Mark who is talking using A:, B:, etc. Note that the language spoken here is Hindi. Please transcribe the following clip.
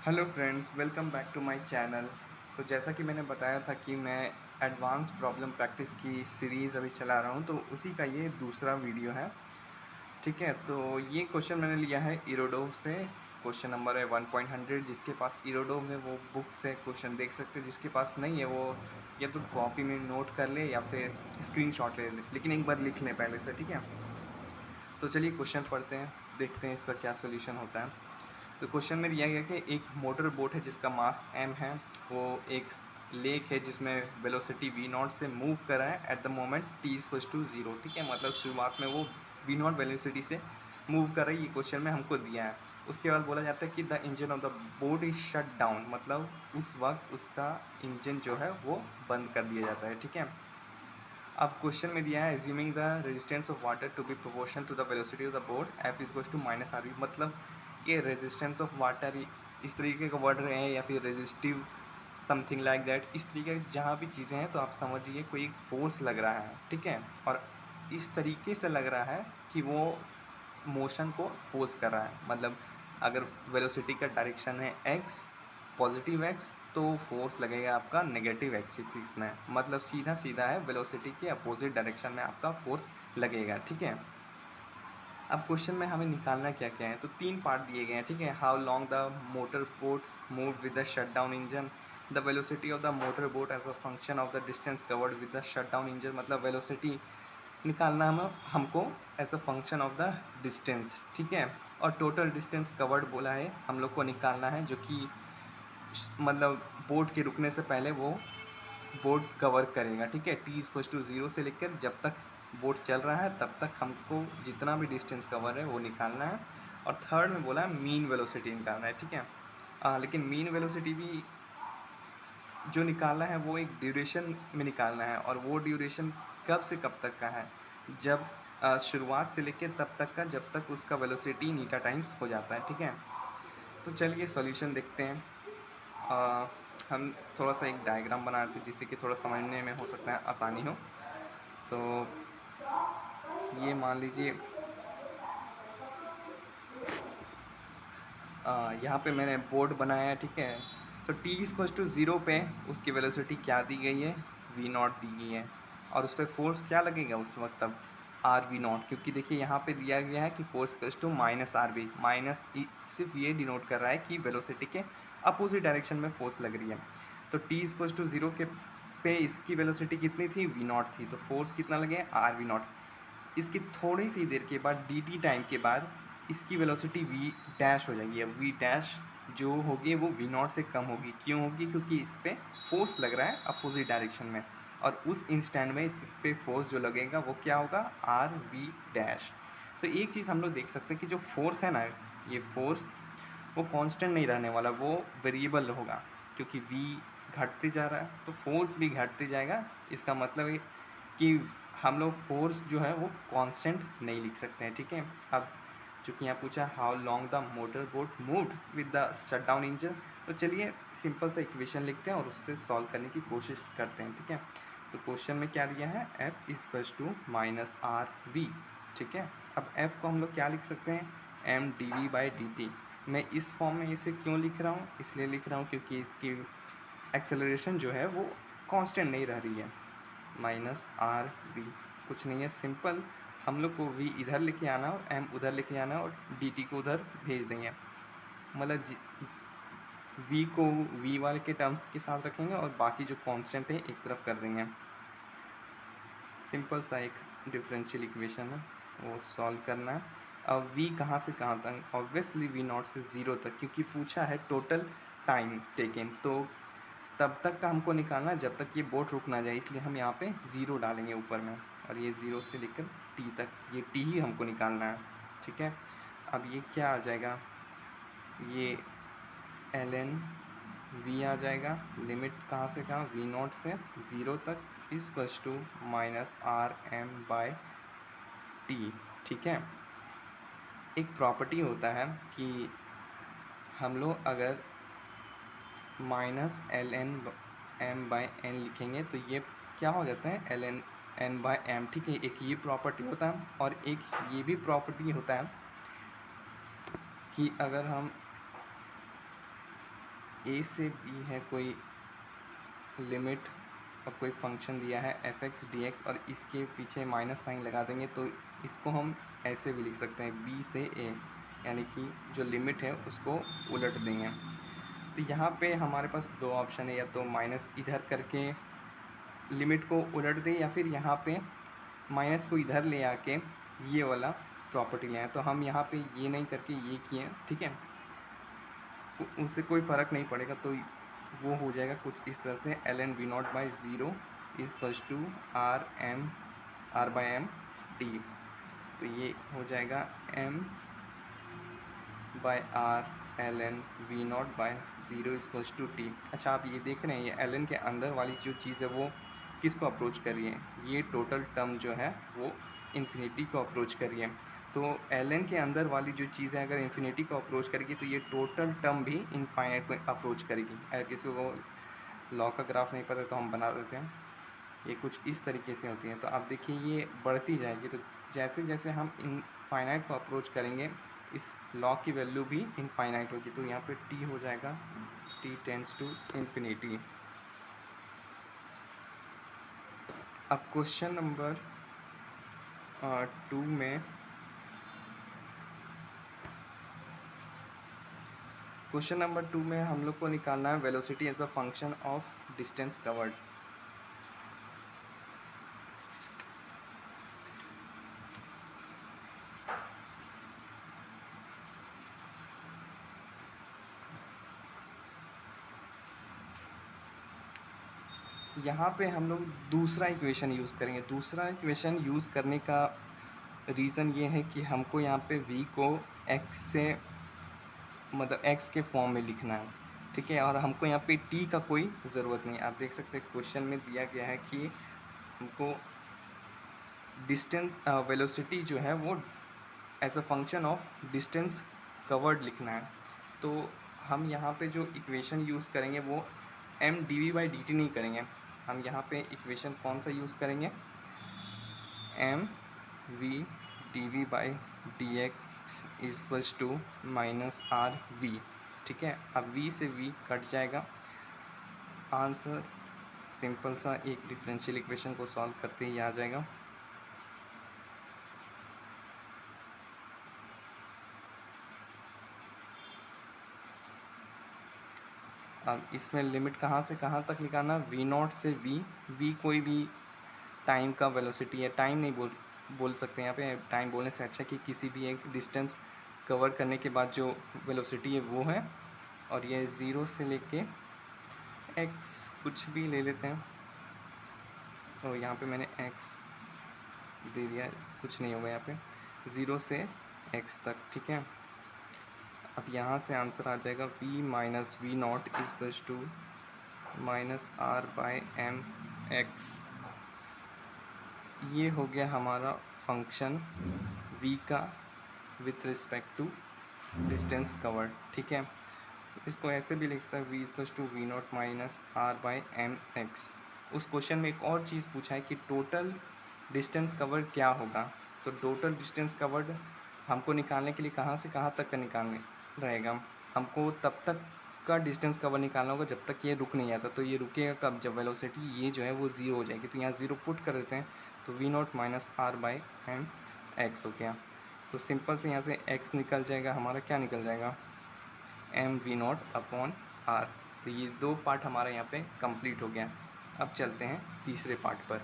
A: Hello friends, welcome back to my channel. तो जैसा कि मैंने बताया था कि मैं एडवांस प्रॉब्लम प्रैक्टिस की सीरीज़ अभी चला रहा हूँ, तो उसी का ये दूसरा वीडियो है। ठीक है, तो ये क्वेश्चन मैंने लिया है इरोडोव से। क्वेश्चन नंबर है 1.100। जिसके पास इरोडोव है वो बुक से क्वेश्चन देख सकते हैं, जिसके पास नहीं है वो या तो कॉपी में नोट कर ले या फिर स्क्रीनशॉट ले ले, लेकिन एक बार लिख लें पहले से। ठीक है, तो चलिए क्वेश्चन पढ़ते हैं, देखते हैं इसका क्या सोल्यूशन होता है। तो क्वेश्चन में दिया गया कि एक मोटर बोट है जिसका मास m है, वो एक लेक है जिसमें वेलोसिटी v नॉट से मूव कर रहा है at the moment t equals to 0। ठीक है, मतलब शुरुआत में वो v नॉट वेलोसिटी से मूव कर रही है, ये क्वेश्चन में हमको दिया है। उसके बाद बोला जाता है कि the engine of the boat is shut down, मतलब उस वक्त उसका इंजन जो है वो बंद कर दिया जाता है। ठीक है, अब क्वेश्चन में दिया है assuming the resistance of water to be proportional to the velocity of the boat f is equals to minus r v. मतलब ये रेजिस्टेंस ऑफ वाटर इस तरीके का वर्ड है या फिर रेजिस्टिव समथिंग लाइक दैट, इस तरीके की जहाँ भी चीज़ें हैं तो आप समझिए कोई एक फोर्स लग रहा है। ठीक है, और इस तरीके से लग रहा है कि वो मोशन को पोज कर रहा है। मतलब अगर वेलोसिटी का डायरेक्शन है x, पॉजिटिव x, तो फोर्स लगेगा आपका नेगेटिव एक्सिस में, मतलब सीधा सीधा है वेलोसिटी के अपोजिट डायरेक्शन में आपका फोर्स लगेगा। ठीक है, अब क्वेश्चन में हमें निकालना क्या क्या है, तो तीन पार्ट दिए गए हैं। ठीक है, how long the motor boat move with the shut down engine, the velocity of the motor boat as a function of the distance covered with the shut down engine, मतलब वेलोसिटी निकालना हमको as a function of the distance. ठीक है, और टोटल डिस्टेंस कवर्ड बोला है हम लोग को निकालना है, जो कि मतलब बोट के रुकने से पहले वो बोट कवर करेगा। ठीक है, टी इक्वल्स टू 0 से लेकर जब तक बोट चल रहा है तब तक हमको जितना भी डिस्टेंस कवर है वो निकालना है। और थर्ड में बोला है मीन वेलोसिटी निकालना है। ठीक है, लेकिन मीन वेलोसिटी भी जो निकालना है वो एक ड्यूरेशन में निकालना है, और वो ड्यूरेशन कब से कब तक का है, जब शुरुआत से लेकर तब तक का जब तक उसका वेलोसिटी नीटा टाइम्स हो जाता है। ठीक है, तो चलिए सॉल्यूशन देखते हैं। अ, हम थोड़ा सा एक डायग्राम बनाते हैं जिससे कि थोड़ा समझने में हो सकता है आसानी हो। तो ये मान लीजिए यहाँ पे मैंने बोर्ड बनाया है। ठीक है, तो टी इक्वल टू 0 पे उसकी वेलोसिटी क्या दी गई है, वी नॉट दी गई है, और उस पर फोर्स क्या लगेगा उस वक्त तब आर वी नॉट, क्योंकि देखिए यहाँ पे दिया गया है कि force equal to minus r v, minus सिर्फ ये डिनोट कर रहा है कि वेलोसिटी के अपोजिट डायरेक्शन में फोर्स लग रही है। तो टी इक्वल टू 0 के पे इसकी वेलोसिटी कितनी थी, वी नॉट थी, तो फोर्स कितना लगे, आर वी नॉट। इसकी थोड़ी सी देर के बाद डी टी टाइम के बाद इसकी वेलोसिटी वी डैश हो जाएगी। अब वी डैश जो होगी वो वी नॉट से कम होगी। क्यों होगी, क्योंकि इस पर फोर्स लग रहा है अपोजिट डायरेक्शन में, और उस इंस्टेंट में इस पर फोर्स जो लगेगा वो क्या होगा, आर वी डैश। तो एक चीज़ हम लोग देख सकते हैं कि जो फोर्स है ना, ये फोर्स वो कांस्टेंट नहीं रहने वाला, वो वेरिएबल होगा, क्योंकि v घटते जा रहा है तो फोर्स भी घटते जाएगा। इसका मतलब है कि हम लोग फोर्स जो है वो कांस्टेंट नहीं लिख सकते हैं। ठीक है, अब चूँकि यहाँ पूछा how long the motor boat moved with the shut down engine, तो चलिए सिंपल सा इक्वेशन लिखते हैं और उससे सॉल्व करने की कोशिश करते हैं। ठीक है, तो क्वेश्चन में क्या दिया है, f equals to minus r v. ठीक है, अब f को हम लोग क्या लिख सकते हैं, m d v by d t. मैं इस फॉर्म में इसे क्यों लिख रहा हूँ, इसलिए लिख रहा हूँ क्योंकि इसकी एक्सेलरेशन जो है वो कांस्टेंट नहीं रह रही है। माइनस आर वी कुछ नहीं है, सिंपल हम लोग को v इधर लेके आना और m उधर लेके आना और dt को उधर भेज देंगे। मतलब v को v वाले के टर्म्स के साथ रखेंगे और बाकी जो कांस्टेंट है एक तरफ कर देंगे। सिंपल सा एक डिफरेंशियल इक्वेशन है, वो सॉल्व करना है। अब v कहाँ से कहाँ तक, ऑब्वियसली v नॉट से 0 तक, क्योंकि पूछा है टोटल टाइम टेकन, तो तब तक का हमको निकालना है जब तक ये बोट रुक ना जाए, इसलिए हम यहाँ पे 0 डालेंगे ऊपर में, और ये 0 से लेकर t तक, ये t ही हमको निकालना है। ठीक है, अब ये क्या आ जाएगा, ये ln v आ जाएगा, लिमिट कहाँ से कहाँ, v नॉट से 0 तक equals to minus r m by t. ठीक है, एक प्रॉपर्टी होता है कि हम लोग अगर minus l n m by n लिखेंगे तो ये क्या हो जाता है, l n n by m. ठीक है, एक ये प्रॉपर्टी होता है, और एक ये भी प्रॉपर्टी होता है कि अगर हम ए से बी है कोई लिमिट और कोई फंक्शन दिया है एफ एक्स डी एक्स, और इसके पीछे माइनस साइन लगा देंगे तो इसको हम ऐसे भी लिख सकते हैं बी से ए, यानी कि जो लिमिट है उसको उलट देंगे। तो यहाँ पे हमारे पास दो ऑप्शन है, या तो माइनस इधर करके लिमिट को उलट दें, या फिर यहाँ पे माइनस को इधर ले आके ये वाला प्रॉपर्टी ले आए। तो हम यहाँ पे ये नहीं करके ये किए, ठीक है, उससे कोई फ़र्क नहीं पड़ेगा। तो वो हो जाएगा कुछ इस तरह से l n v naught by zero is plus to r by m d. तो ये हो जाएगा m by r l n v naught by zero is plus to t. अच्छा, आप ये देख रहे हैं ये एल एन के अंदर वाली जो चीज़ है वो किसको अप्रोच कर रही है, ये टोटल टर्म जो है वो इन्फिनिटी को अप्रोच कर रही है। तो एल एन के अंदर वाली जो चीज़ है अगर इन्फिनिटी को अप्रोच करेगी तो ये टोटल टर्म भी इनफाइनाइट को अप्रोच करेगी। अगर किसी को लॉ का ग्राफ नहीं पता तो हम बना देते हैं, ये कुछ इस तरीके से होती है। तो आप देखिए ये बढ़ती जाएगी, तो जैसे जैसे हम इनफाइनाइट को अप्रोच करेंगे इस लॉ की वैल्यू भी इनफाइनाइट होगी। तो यहाँ पे टी हो जाएगा टी टेंड्स टू इन्फिनिटी। अब क्वेश्चन नंबर 2 में हम लोग को निकालना है velocity as a function of distance covered. यहाँ पे हम लोग दूसरा इक्वेशन यूज़ करेंगे। दूसरा इक्वेशन यूज़ करने का रीज़न ये है कि हमको यहाँ पे v को x से मतलब x के फॉर्म में लिखना है, ठीक है, और हमको यहाँ पे t का कोई ज़रूरत नहीं। आप देख सकते हैं क्वेश्चन में दिया गया है कि हमको डिस्टेंस वेलोसिटी जो है वो as a function of distance covered लिखना है। तो हम यहाँ पे जो इक्वेशन यूज़ करेंगे वो m d v by d t नहीं करेंगे। हम यहाँ पे इक्वेशन कौन सा यूज़ करेंगे, m v d v by d x is plus to minus r v, ठीक है। अब वी से वी कट जाएगा, आंसर सिंपल सा एक डिफरेंशियल इक्वेशन को सॉल्व करते ही आ जाएगा। अब इसमें लिमिट कहाँ से कहाँ तक निकालना, वी नॉट से वी कोई भी टाइम का वेलोसिटी है। टाइम नहीं बोल सकते यहाँ पे, टाइम बोलने से अच्छा कि किसी भी एक डिस्टेंस कवर करने के बाद जो वेलोसिटी है वो है। और ये ज़ीरो से लेके एक्स कुछ भी ले लेते हैं, और यहाँ पे मैंने एक्स दे दिया, कुछ नहीं होगा यहाँ पे, ज़ीरो से एक्स तक, ठीक है। अब यहाँ से आंसर आ जाएगा v minus v naught is plus to minus r by m x. ये हो गया हमारा फंक्शन v का with respect to distance covered, ठीक है। इसको ऐसे भी लिख सकते हैं v is plus to v naught minus r by m x. उस क्वेश्चन में एक और चीज़ पूछा है कि टोटल डिस्टेंस कवर्ड क्या होगा। तो टोटल डिस्टेंस कवर्ड हमको निकालने के लिए कहाँ से कहाँ तक का निकालने रहेगा, हमको तब तक का डिस्टेंस कवर निकालना होगा जब तक ये रुक नहीं आता। तो ये रुकेगा कब, जब वेलोसिटी ये जो है वो ज़ीरो हो जाएगी। तो यहाँ ज़ीरो पुट कर देते हैं, तो v naught minus r by m x हो गया। तो सिंपल से यहाँ से एक्स निकल जाएगा, हमारा क्या निकल जाएगा, m v naught upon r. तो ये दो पार्ट हमारा यहाँ पे कंप्लीट हो गया। अब चलते हैं तीसरे पार्ट पर।